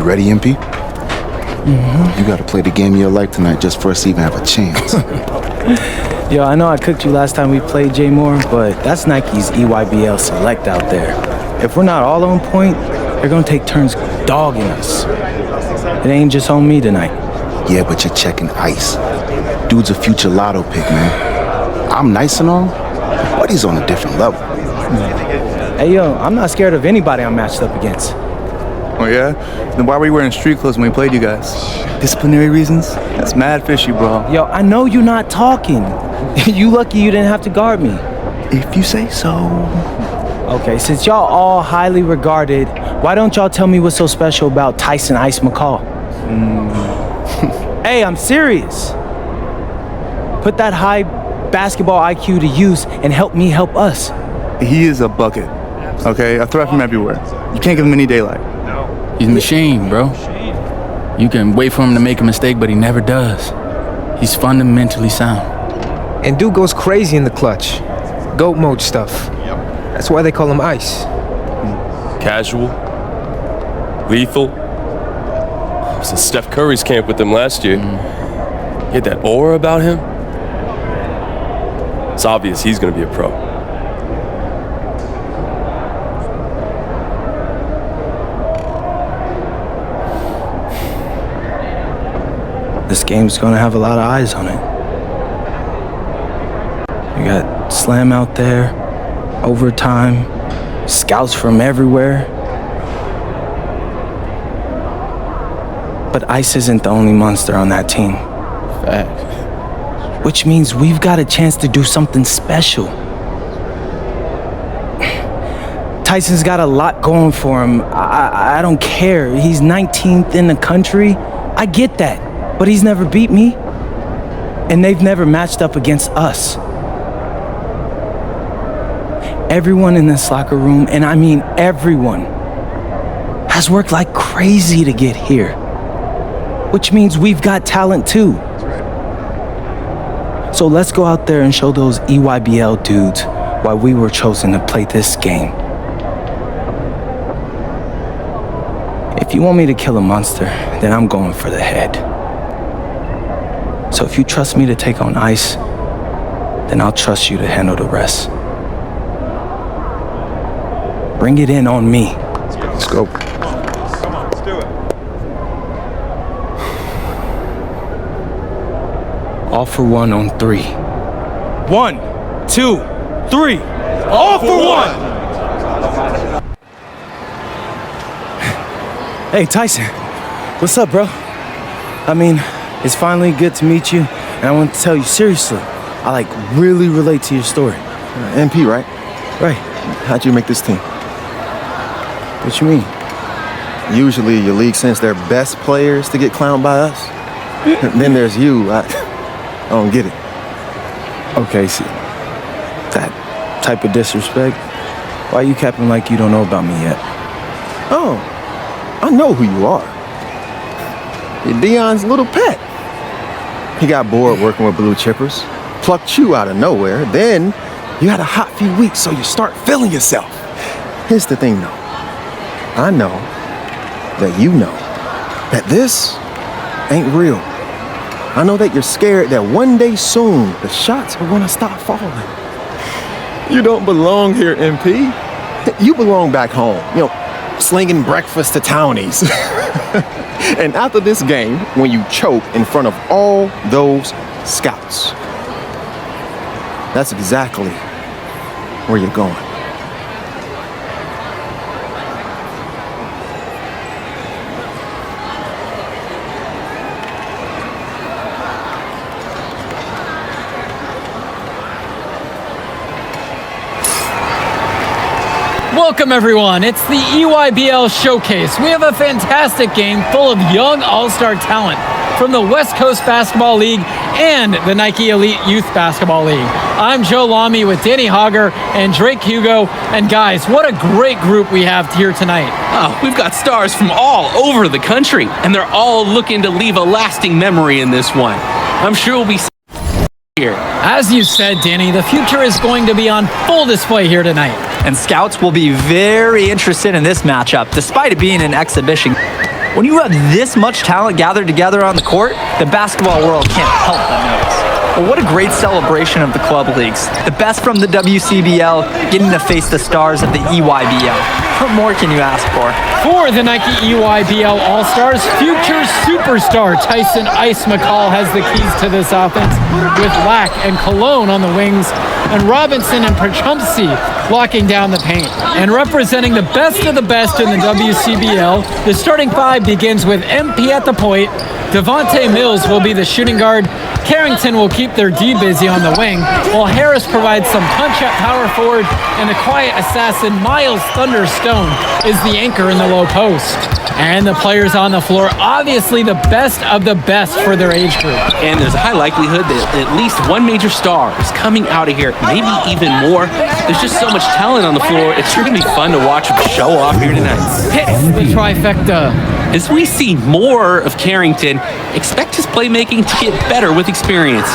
ready, MP? You gotta play the game of your life tonight just for us to even have a chance. Yo, I know I cooked you last time we played J Moore, but that's Nike's EYBL Select out there. If we're not all on point, they're gonna take turns dogging us. It ain't just on me tonight. Yeah, but you're checking ice. Dude's a future lotto pick, man. I'm nice and all, but he's on a different level. Hey, yo, I'm not scared of anybody I'm matched up against. Oh, yeah? Then why were you wearing street clothes when we played you guys? Disciplinary reasons? That's mad fishy, bro. Yo, I know you're not talking. You lucky you didn't have to guard me. If you say so. Okay, since y'all all highly regarded, why don't y'all tell me what's so special about Tyson Ice McCall? Hey, I'm serious. Put that high basketball IQ to use and help me help us. He is a bucket, okay? A threat from everywhere. You can't give him any daylight. He's a machine, bro. You can wait for him to make a mistake, but he never does. He's fundamentally sound. And dude goes crazy in the clutch. GOAT mode stuff. That's why they call him Ice. Casual. Lethal. I was in Steph Curry's camp with him last year. He had that aura about him. It's obvious he's going to be a pro. This game's gonna have a lot of eyes on it. You got Slam out there, overtime, scouts from everywhere. But Ice isn't the only monster on that team. Fact. Which means we've got a chance to do something special. Tyson's got a lot going for him. I don't care. He's 19th in the country. I get that. But he's never beat me. And they've never matched up against us. Everyone in this locker room, and I mean everyone, has worked like crazy to get here. Which means we've got talent too. So let's go out there and show those EYBL dudes why we were chosen to play this game. If you want me to kill a monster, then I'm going for the head. So if you trust me to take on Ice, then I'll trust you to handle the rest. Bring it in on me. Let's go. Come on, let's do it. All for one on 3. 1, 2, 3. All for one! Hey, Tyson. What's up, bro? I mean, it's finally good to meet you, and I want to tell you seriously, I really relate to your story. MP, right? Right. How'd you make this team? What you mean? Usually your league sends their best players to get clowned by us. Then there's you. I don't get it. Okay, see, that type of disrespect, why you capping like you don't know about me yet? Oh, I know who you are. You're Dion's little pet. He got bored working with blue chippers, plucked you out of nowhere, then you had a hot few weeks, so you start feeling yourself. Here's the thing, though. I know that you know that this ain't real. I know that you're scared that one day soon the shots are gonna stop falling. You don't belong here, MP. You belong back home, slinging breakfast to townies. And after this game, when you choke in front of all those scouts, that's exactly where you're going. Welcome, everyone. It's the EYBL Showcase. We have a fantastic game full of young all-star talent from the West Coast Basketball League and the Nike Elite Youth Basketball League. I'm Joe Lamy with Danny Hogger and Drake Hugo. And guys, what a great group we have here tonight. Oh, we've got stars from all over the country, and they're all looking to leave a lasting memory in this one. I'm sure we'll be here. As you said, Danny, the future is going to be on full display here tonight. And scouts will be very interested in this matchup, despite it being an exhibition. When you have this much talent gathered together on the court, the basketball world can't help but notice. Well, what a great celebration of the club leagues. The best from the WCBL getting to face the stars of the EYBL. What more can you ask for? For the Nike EYBL All-Stars, future superstar Tyson Ice McCall has the keys to this offense with Lack and Cologne on the wings and Robinson and Perchumsey locking down the paint. And representing the best of the best in the WCBL, the starting five begins with MP at the point. Devontae Mills will be the shooting guard. Carrington will keep their D busy on the wing, while Harris provides some punch-up power forward, and the quiet assassin Miles Thunderstone is the anchor in the low post. And the players on the floor, obviously the best of the best for their age group. And there's a high likelihood that at least one major star is coming out of here, maybe even more. There's just so much talent on the floor. It's sure going to be fun to watch them show off here tonight. Hits the trifecta. As we see more of Carrington, expect his playmaking to get better with experience.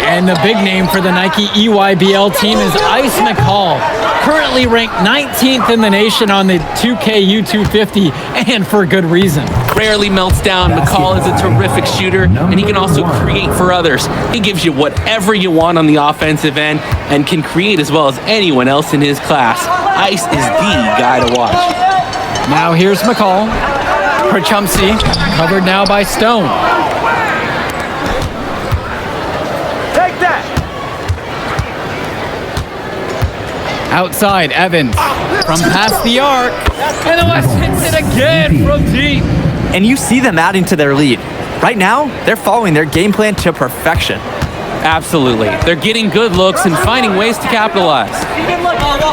And the big name for the Nike EYBL team is Ice McCall, currently ranked 19th in the nation on the 2K U250, and for good reason. Rarely melts down. McCall is a terrific shooter, and he can also create for others. He gives you whatever you want on the offensive end and can create as well as anyone else in his class. Ice is the guy to watch. Now here's McCall. Perchumsey, covered now by Stone. Take that! Outside, Evans from past the arc, and the West hits it again from deep. And you see them adding to their lead. Right now, they're following their game plan to perfection. Absolutely. They're getting good looks and finding ways to capitalize.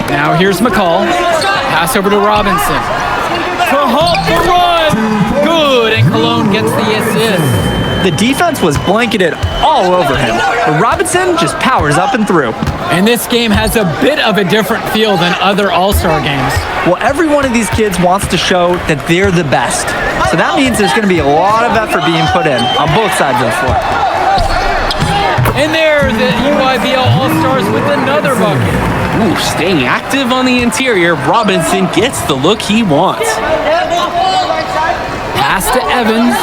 Now here's McCall. Pass over to Robinson. To halt the run. Good, and Cologne gets the assist. The defense was blanketed all over him, but Robinson just powers up and through. And this game has a bit of a different feel than other All-Star games. Well, every one of these kids wants to show that they're the best. So that means there's going to be a lot of effort being put in on both sides of the floor. And there, the EYBL All-Stars with another bucket. Ooh, staying active on the interior, Robinson gets the look he wants. Pass to Evans.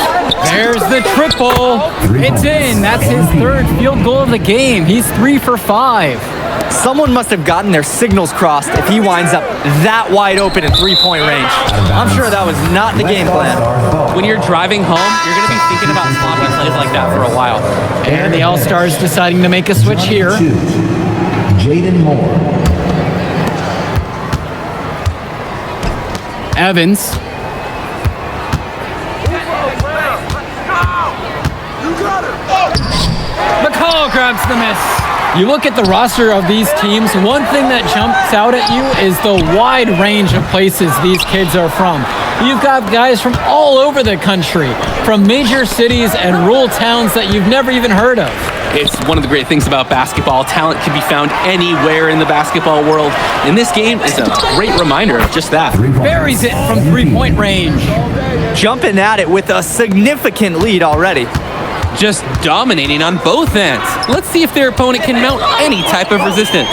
There's the triple. It's in. That's his third field goal of the game. He's 3 for 5. Someone must have gotten their signals crossed if he winds up that wide open in three-point range. I'm sure that was not the game plan. When you're driving home, you're going to be thinking about sloppy plays like that for a while. And the All-Stars deciding to make a switch here. Jaden Moore. Evans. McCall grabs the miss. You look at the roster of these teams, one thing that jumps out at you is the wide range of places these kids are from. You've got guys from all over the country, from major cities and rural towns that you've never even heard of. It's one of the great things about basketball. Talent can be found anywhere in the basketball world, and this game is a great reminder of just that. Buries it from three-point range. Jumping at it with a significant lead already. Just dominating on both ends. Let's see if their opponent can mount any type of resistance.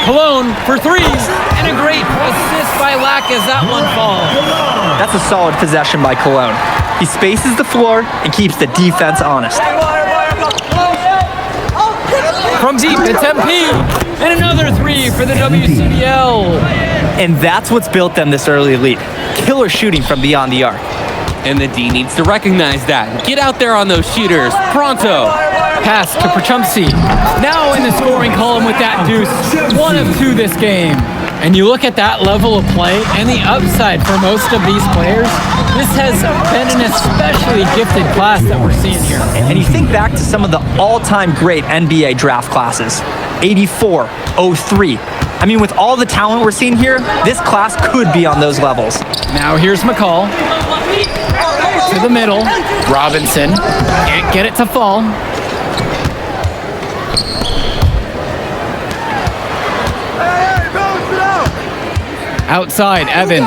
Cologne for 3, and a great assist by Lack as that one falls. That's a solid possession by Cologne. He spaces the floor and keeps the defense honest. From deep, it's MP, and another 3 for the WCBL. And that's what's built them this early lead. Killer shooting from beyond the arc. And the D needs to recognize that. Get out there on those shooters, pronto. Pass to Perchumsey. Now in the scoring column with that deuce. 1 of 2 this game. And you look at that level of play and the upside for most of these players. This has been an especially gifted class that we're seeing here. And you think back to some of the all-time great NBA draft classes. 84, 03. I mean, with all the talent we're seeing here, this class could be on those levels. Now here's McCall. To the middle. Robinson. Can't get it to fall. Outside, Evans.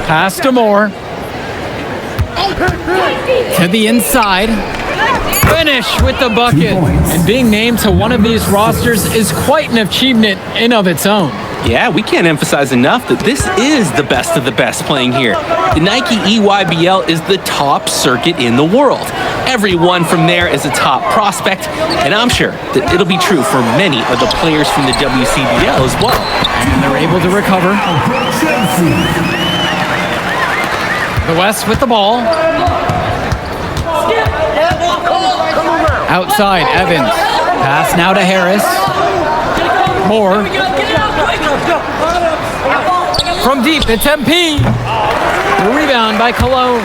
Pass to Moore. To the inside. Finish with the bucket. And being named to one of these rosters is quite an achievement in of its own. Yeah, we can't emphasize enough that this is the best of the best playing here. The Nike EYBL is the top circuit in the world. Everyone from there is a top prospect, and I'm sure that it'll be true for many of the players from the WCBL as well. And they're able to recover. The West with the ball. Outside, Evans. Pass now to Harris. Moore. From deep, it's MP. The rebound by Cologne.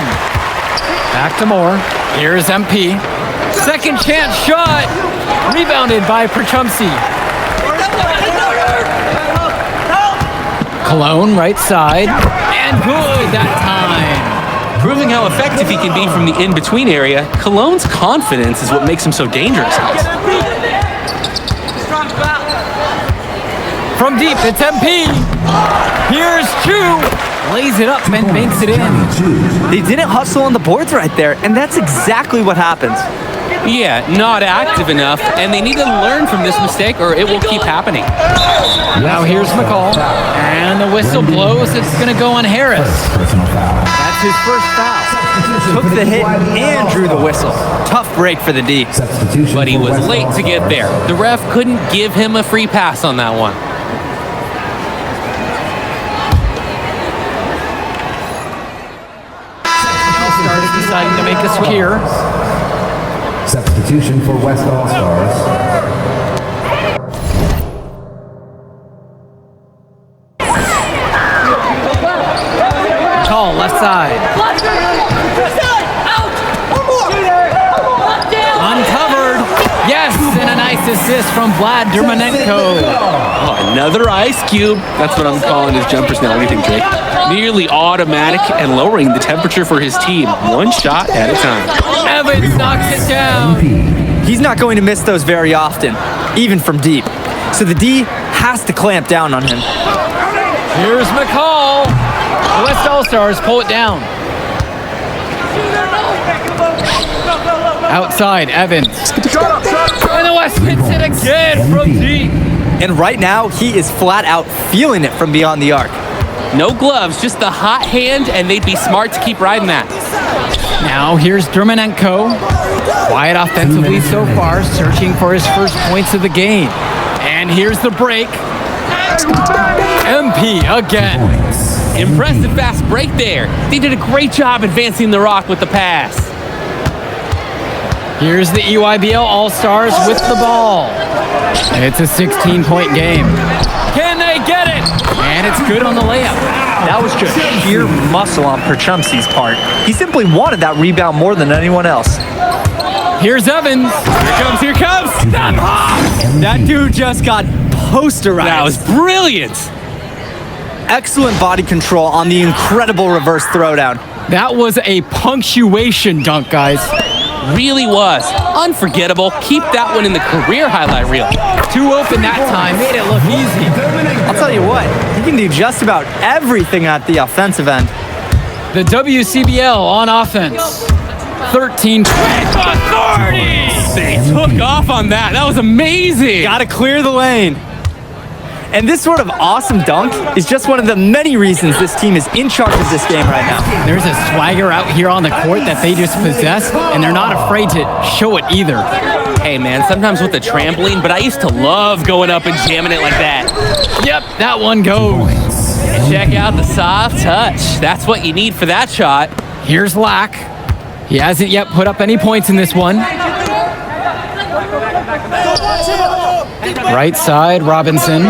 Back to Moore. Here's MP. Second chance shot. Rebounded by Perchumsey. Cologne, right side. And good that time. Proving how effective he can be from the in-between area, Cologne's confidence is what makes him so dangerous. From deep, it's MP. Here's Chu. Lays it up and banks it in. They didn't hustle on the boards right there, and that's exactly what happens. Yeah, not active enough, and they need to learn from this mistake or it will keep happening. Now here's McCall, and the whistle blows. It's going to go on Harris. That's his first foul. Took the hit and drew the whistle. Tough break for the D. But he was late to get there. The ref couldn't give him a free pass on that one. Started deciding to make a switch here. Substitution for West All-Stars. Tall, left side. Uncovered. Yes, and a nice assist from Vlad Dermanenko. Oh, another ice cube. That's what I'm calling his jumpers now. What do you think, Drake? Nearly automatic and lowering the temperature for his team, one shot at a time. Evans knocks it down. He's not going to miss those very often, even from deep. So the D has to clamp down on him. Here's McCall. The West All-Stars pull it down. Outside, Evans. And the West hits it again from deep. And right now, he is flat out feeling it from beyond the arc. No gloves, just the hot hand, and they'd be smart to keep riding that. Now here's Dermanenko. Quiet offensively so far, searching for his first points of the game. And here's the break. MP again. Impressive fast break there. They did a great job advancing the rock with the pass. Here's the EYBL All-Stars with the ball. It's a 16-point game. Can they get it? And it's good on the layup. That was just sheer muscle on Perchumsey's part. He simply wanted that rebound more than anyone else. Here's Evans. Here comes. That dude just got posterized. That was brilliant. Excellent body control on the incredible reverse throwdown. That was a punctuation dunk, guys. Really was. Unforgettable. Keep that one in the career highlight reel. Too open that time. Made it look easy. I'll tell you what, he can do just about everything at the offensive end. The WCBL on offense. 13-20. They took off on that. That was amazing. Gotta clear the lane. And this sort of awesome dunk is just one of the many reasons this team is in charge of this game right now. There's a swagger out here on the court that they just possess, and they're not afraid to show it either. Hey, man, sometimes with the trampoline, but I used to love going up and jamming it like that. Yep, that one goes. And check out the soft touch. That's what you need for that shot. Here's Lack. He hasn't yet put up any points in this one. Right side, Robinson.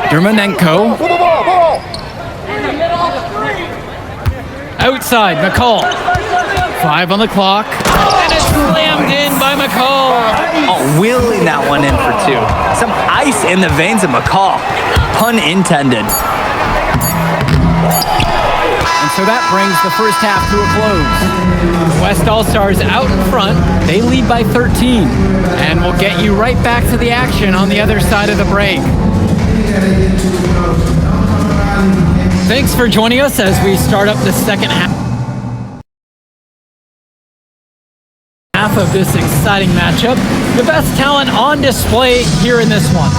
Dermanenko. Outside, McCall. 5 on the clock. And it's slammed in by McCall. Oh, wheeling that one in for 2. Some ice in the veins of McCall. Pun intended. And so that brings the first half to a close. West All-Stars out in front. They lead by 13. And we'll get you right back to the action on the other side of the break. Thanks for joining us as we start up the second half of this exciting matchup. The best talent on display here in this one.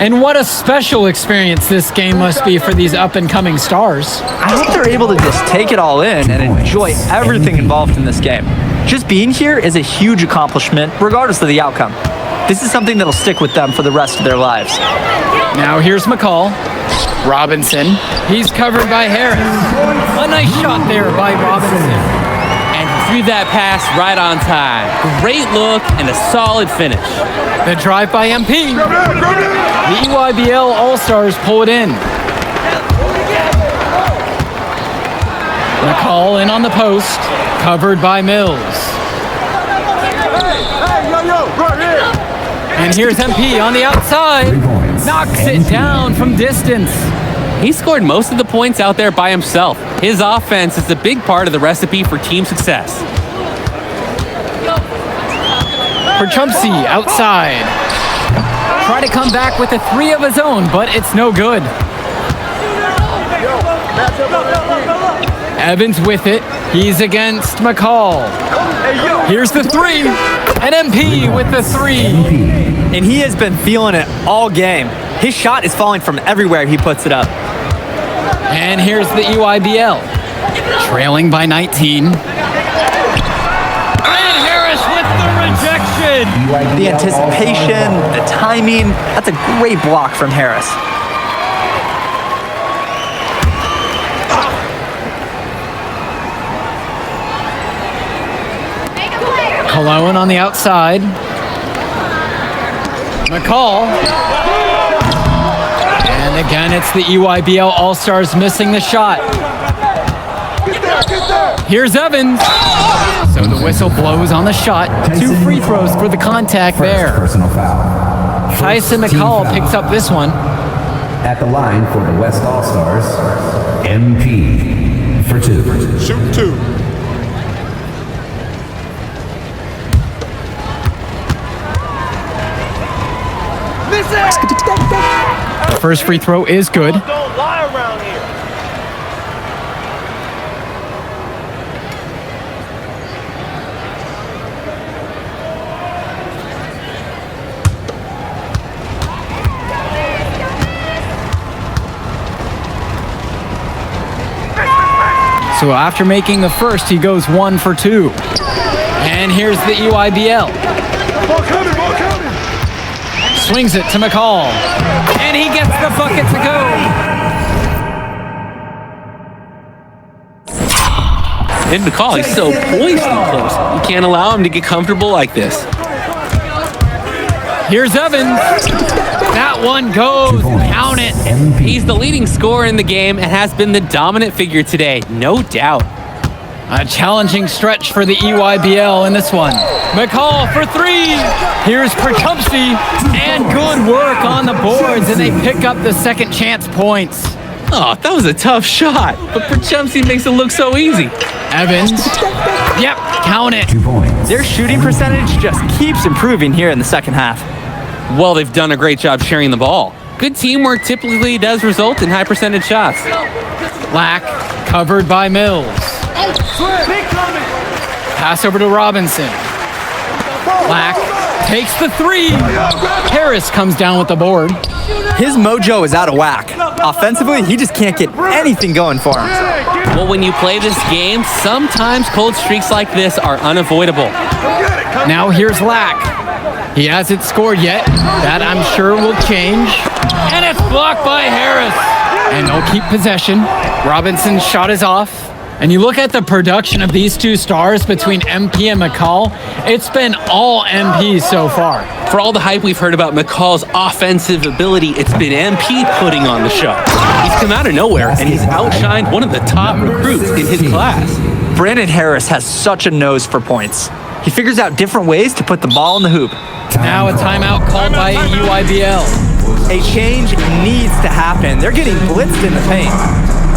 And what a special experience this game must be for these up-and-coming stars. I hope they're able to just take it all in and enjoy everything involved in this game. Just being here is a huge accomplishment, regardless of the outcome. This is something that'll stick with them for the rest of their lives. Now here's McCall. Robinson. He's covered by Harris. A nice shot there by Robinson. And he threw that pass right on time. Great look and a solid finish. The drive by MP. The EYBL All-Stars pull it in. McCall in on the post, covered by Mills. And here's MP on the outside. Knocks it down from distance. He scored most of the points out there by himself. His offense is a big part of the recipe for team success. For Trumpsy outside. Try to come back with a three of his own, but it's no good. Evans with it. He's against McCall. Here's the three. And MP with the three. And he has been feeling it all game. His shot is falling from everywhere he puts it up. And here's the EYBL. Trailing by 19. And Harris with the rejection. The anticipation, the timing, that's a great block from Harris. Cologne on the outside. McCall. And again, it's the EYBL All-Stars missing the shot. Here's Evans. So the whistle blows on the shot. 2 free throws for the contact there. Personal foul. Tyson McCall picks up this one. At the line for the West All-Stars, MP for 2. Shoot 2. The first free throw is good. Don't lie around here. So after making the first, he goes 1 for 2. And here's the EYBL. Ball coming, ball coming. Swings it to McCall. And he gets the bucket to go. And McCall, he's so poised and close. You can't allow him to get comfortable like this. Here's Evans. That one goes. Count it. He's the leading scorer in the game and has been the dominant figure today, no doubt. A challenging stretch for the EYBL in this one. McCall for 3. Here's Perchumpsky. And good work on the boards, and they pick up the second chance points. Oh, that was a tough shot, but Perchumpsky makes it look so easy. Evans. Yep, count it. 2 points. Their shooting percentage just keeps improving here in the second half. Well, they've done a great job sharing the ball. Good teamwork typically does result in high percentage shots. Lack, covered by Mills. Pass over to Robinson. Lack takes the 3. Harris comes down with the board. His mojo is out of whack. Offensively, he just can't get anything going for him. Well, when you play this game, sometimes cold streaks like this are unavoidable. Now here's Lack. He hasn't scored yet. That I'm sure will change. And it's blocked by Harris. And they'll keep possession. Robinson's shot is off. And you look at the production of these two stars between MP and McCall, it's been all MP so far. For all the hype we've heard about McCall's offensive ability, it's been MP putting on the show. He's come out of nowhere, and he's outshined one of the top recruits in his class. Brandon Harris has such a nose for points. He figures out different ways to put the ball in the hoop. Now a timeout called by EYBL. A change needs to happen. They're getting blitzed in the paint.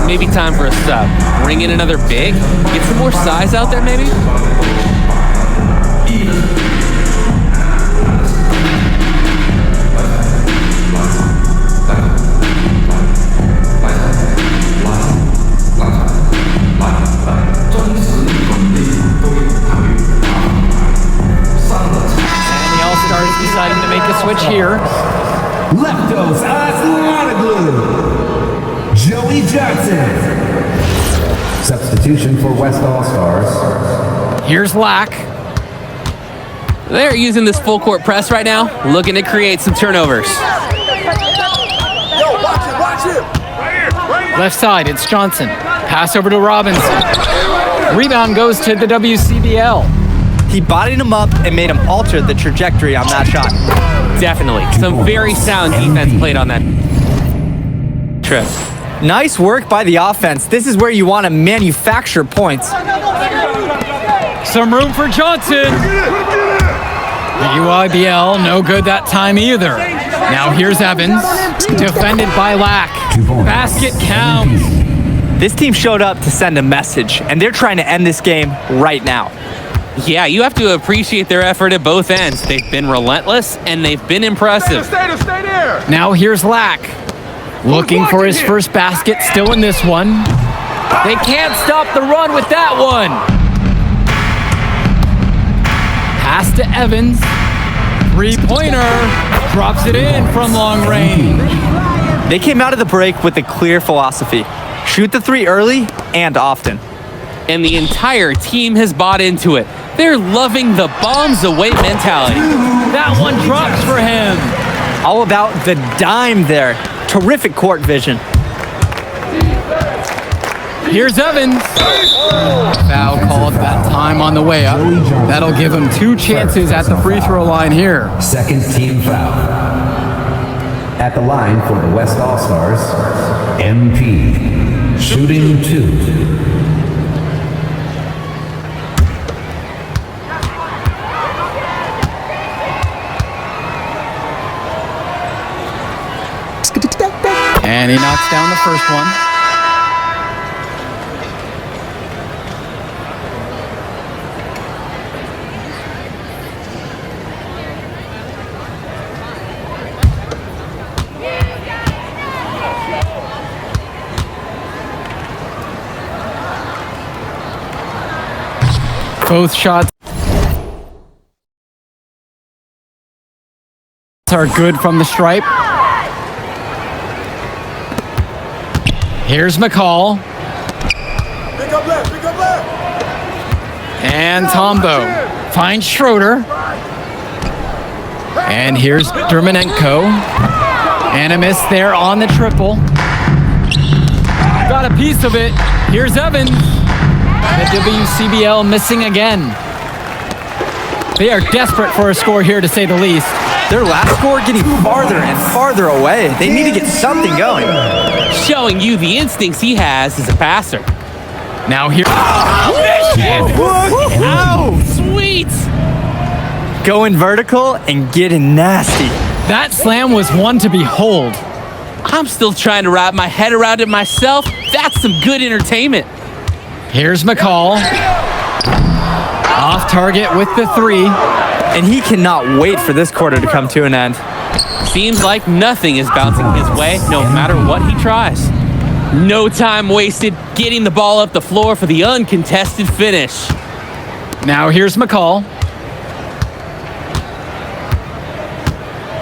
Maybe time for a sub. Bring in another big? Get some more size out there, maybe? Deciding to make a switch here. Leftos Johnson. Substitution for West All-Stars. Here's Lack. They're using this full court press right now, looking to create some turnovers. Left side, it's Johnson. Pass over to Robinson. Rebound goes to the WCBL. He bodied him up and made him alter the trajectory on that shot. Definitely. Some very sound defense played on that trip. Nice work by the offense. This is where you want to manufacture points. Some room for Johnson. The UIBL, no good that time either. Now here's Evans, defended by Lack. Basket counts. This team showed up to send a message, and they're trying to end this game right now. Yeah, you have to appreciate their effort at both ends. They've been relentless, and they've been impressive. Stay there. Now here's Lack. Looking for his first basket, still in this one. They can't stop the run with that one. Pass to Evans. Three-pointer. Drops it in from long range. They came out of the break with a clear philosophy. Shoot the three early and often. And the entire team has bought into it. They're loving the bombs away mentality. That one drops for him. All about the dime there. Terrific court vision. Here's Evans. Foul called that time on the way up. That'll give him 2 chances at the free throw line here. Second team foul. At the line for the West All-Stars, MP. Shooting 2. And he knocks down the first one. Both shots are good from the stripe. Here's McCall. Pick up left. And Tombo finds Schroeder. And here's Dermanenko. And a miss there on the triple. Got a piece of it. Here's Evans. The WCBL missing again. They are desperate for a score here, to say the least. Their last score getting farther and farther away. They need to get something going. Showing you the instincts he has as a passer. Now here. Ow! Sweet! Going vertical and getting nasty. That slam was one to behold. I'm still trying to wrap my head around it myself. That's some good entertainment. Here's McCall. Off target with the 3. And he cannot wait for this quarter to come to an end. Seems like nothing is bouncing his way, no matter what he tries. No time wasted getting the ball up the floor for the uncontested finish. Now here's McCall.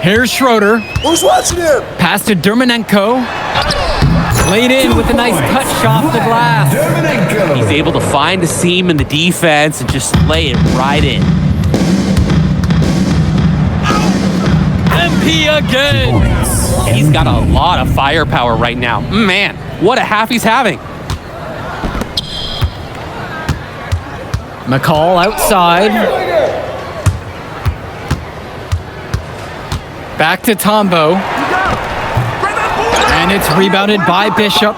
Here's Schroeder. Who's watching him? Pass to Dermanenko. Laid in with a nice touch off the glass. He's able to find a seam in the defense and just lay it right in. MP again. He's got a lot of firepower right now. Man, what a half he's having. McCall outside. Back to Tombo. And it's rebounded by Bishop.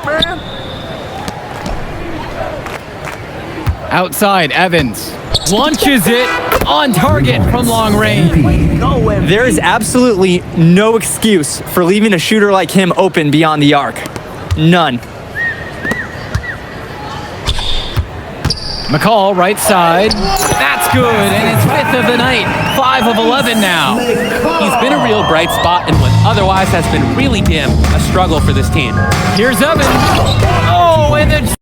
Outside, Evans. Launches it on target from long range. There is absolutely no excuse for leaving a shooter like him open beyond the arc. None. McCall, right side. That's good, and it's 5th of the night. 5 of 11 now. He's been a real bright spot in what otherwise has been really dim, a struggle for this team. Here's Evans. Oh, and the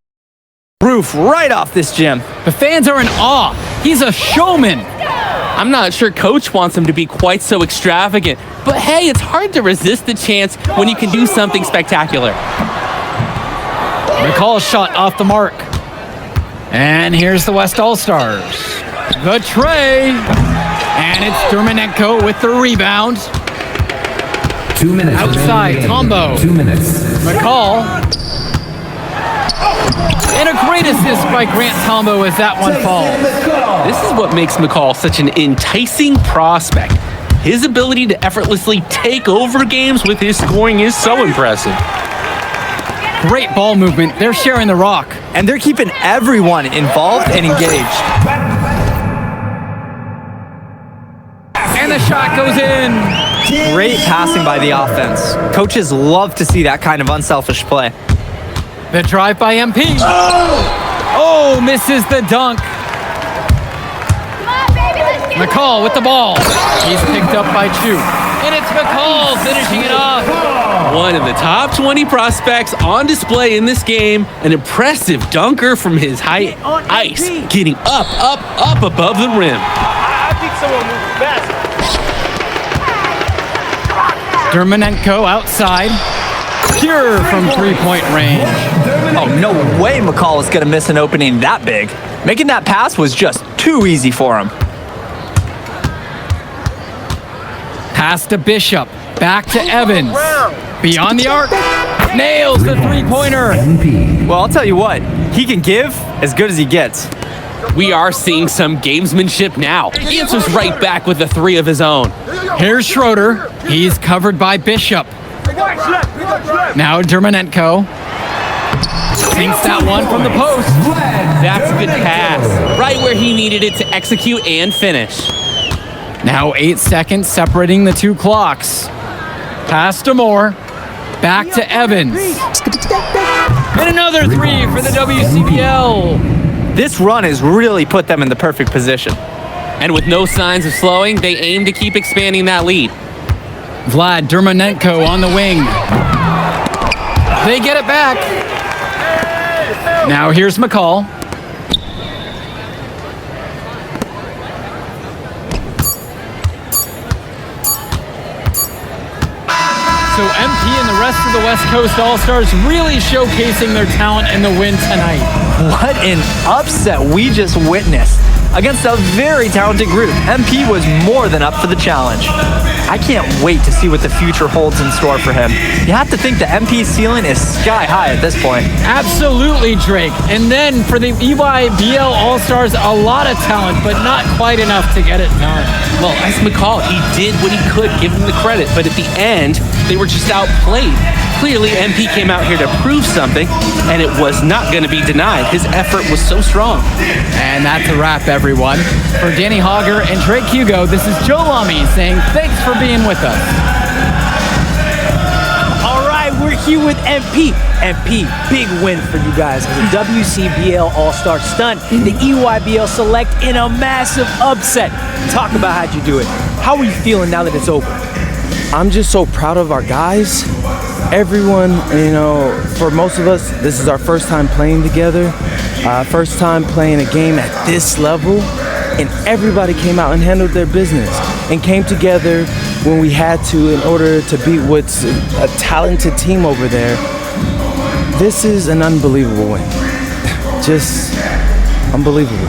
Roof right off this gym. The fans are in awe. He's a showman. I'm not sure coach wants him to be quite so extravagant, but hey, it's hard to resist the chance when you can do something spectacular. McCall's shot off the mark. And here's the West All-Stars. The tray. And it's Dermanenko with the rebound. 2 minutes. Outside, Tombo. 2 minutes. McCall. And a great assist by Grant Tombo as that one falls. This is what makes McCall such an enticing prospect. His ability to effortlessly take over games with his scoring is so impressive. Great ball movement. They're sharing the rock. And they're keeping everyone involved and engaged. And the shot goes in. Great passing by the offense. Coaches love to see that kind of unselfish play. The drive by MP. Oh, misses the dunk. McCall with the ball. He's picked up by Chu. And it's McCall finishing it off. One of the top 20 prospects on display in this game. An impressive dunker from his high ice, getting up above the rim. I think someone moved fast. Dermanenko outside. Pure from three-point range. Oh, no way McCall is going to miss an opening that big. Making that pass was just too easy for him. Pass to Bishop. Back to Evans. Beyond the arc. Nails the three-pointer. Well, I'll tell you what. He can give as good as he gets. We are seeing some gamesmanship now. He answers right back with a three of his own. Here's Schroeder. He's covered by Bishop. Now Dermanenko. Sinks that one from the post. That's a good pass. Right where he needed it to execute and finish. Now 8 seconds separating the two clocks. Pass to Moore. Back to Evans. And another three for the WCBL. This run has really put them in the perfect position. And with no signs of slowing, they aim to keep expanding that lead. Vlad Dermanenko on the wing. They get it back. Now here's McCall. So MP and the rest of the West Coast All-Stars really showcasing their talent in the win tonight. What an upset we just witnessed. Against a very talented group, MP was more than up for the challenge. I can't wait to see what the future holds in store for him. You have to think the MP ceiling is sky high at this point. Absolutely, Drake. And then for the EYBL All-Stars, a lot of talent, but not quite enough to get it done. Well, as McCall, he did what he could, give him the credit, but at the end, they were just outplayed. Clearly, MP came out here to prove something, and it was not going to be denied. His effort was so strong. And that's a wrap, everyone. For Danny Hogger and Drake Hugo, this is Joe Lamy saying thanks for being with us. All right, we're here with MP. MP, big win for you guys as a WCBL All-Star stunt. The EYBL Select in a massive upset. Talk about how'd you do it. How are you feeling now that it's over? I'm just so proud of our guys. Everyone, for most of us, this is our first time playing together. First time playing a game at this level. And everybody came out and handled their business and came together when we had to in order to beat what's a talented team over there. This is an unbelievable win. Just unbelievable.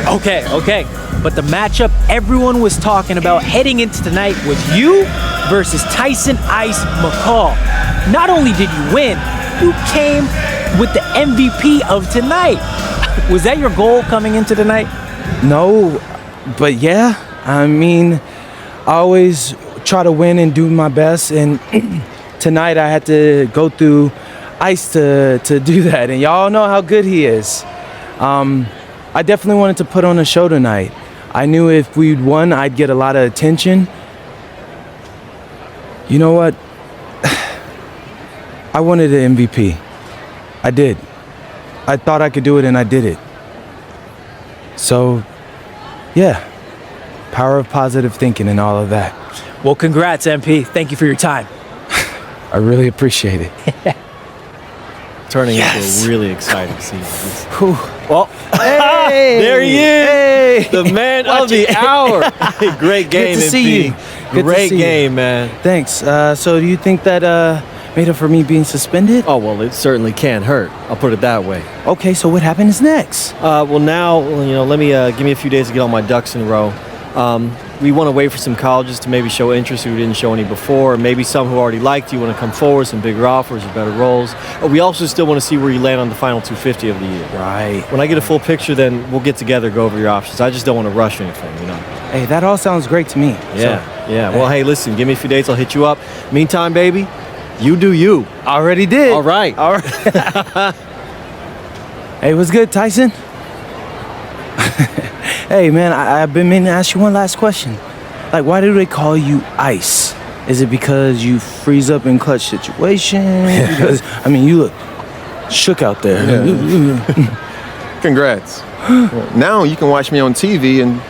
Okay. But the matchup everyone was talking about heading into tonight was you versus Tyson Ice McCall. Not only did you win, you came with the MVP of tonight. Was that your goal coming into tonight? No, but yeah. I always try to win and do my best. And tonight I had to go through Ice to do that. And y'all know how good he is. I definitely wanted to put on a show tonight. I knew if we'd won, I'd get a lot of attention. You know what? I wanted an MVP. I did. I thought I could do it, and I did it. So, yeah. Power of positive thinking and all of that. Well, congrats, MP. Thank you for your time. I really appreciate it. Turning into a really exciting season. Well, hey, there he is, hey, the man of the hour. Great game, Good to see you. Great game, man. Thanks. So do you think that made up for me being suspended? Oh, well, it certainly can't hurt. I'll put it that way. Okay, so what happens next? Well, now, let me give me a few days to get all my ducks in a row. We want to wait for some colleges to maybe show interest who didn't show any before, or maybe some who already liked you want to come forward, some bigger offers or better roles. We also still want to see where you land on the final 250 of the year. Right. When I get a full picture, then we'll get together, go over your options. I just don't want to rush anything, Hey, that all sounds great to me. Yeah. Well, hey, listen, give me a few days, I'll hit you up. Meantime, baby, you do you. Already did. All right. Hey, what's good, Tyson? Hey, man, I've been meaning to ask you one last question. Like, why do they call you Ice? Is it because you freeze up in clutch situations? Because, you look shook out there. Congrats. Now you can watch me on TV and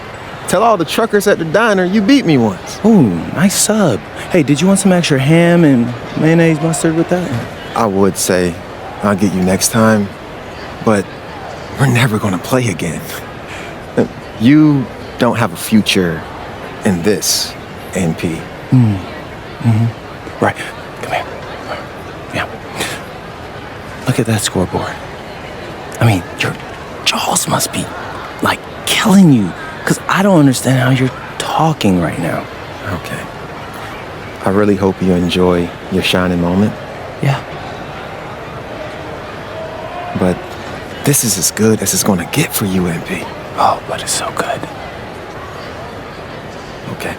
tell all the truckers at the diner you beat me once. Ooh, nice sub. Hey, did you want some extra ham and mayonnaise mustard with that? I would say I'll get you next time, but we're never gonna play again. You don't have a future in this, NP. Right. Come here. Yeah. Look at that scoreboard. Your jaws must be, like, killing you. Because I don't understand how you're talking right now. Okay. I really hope you enjoy your shining moment. Yeah. But this is as good as it's gonna get for you, NP. Oh, but it's so good. Okay.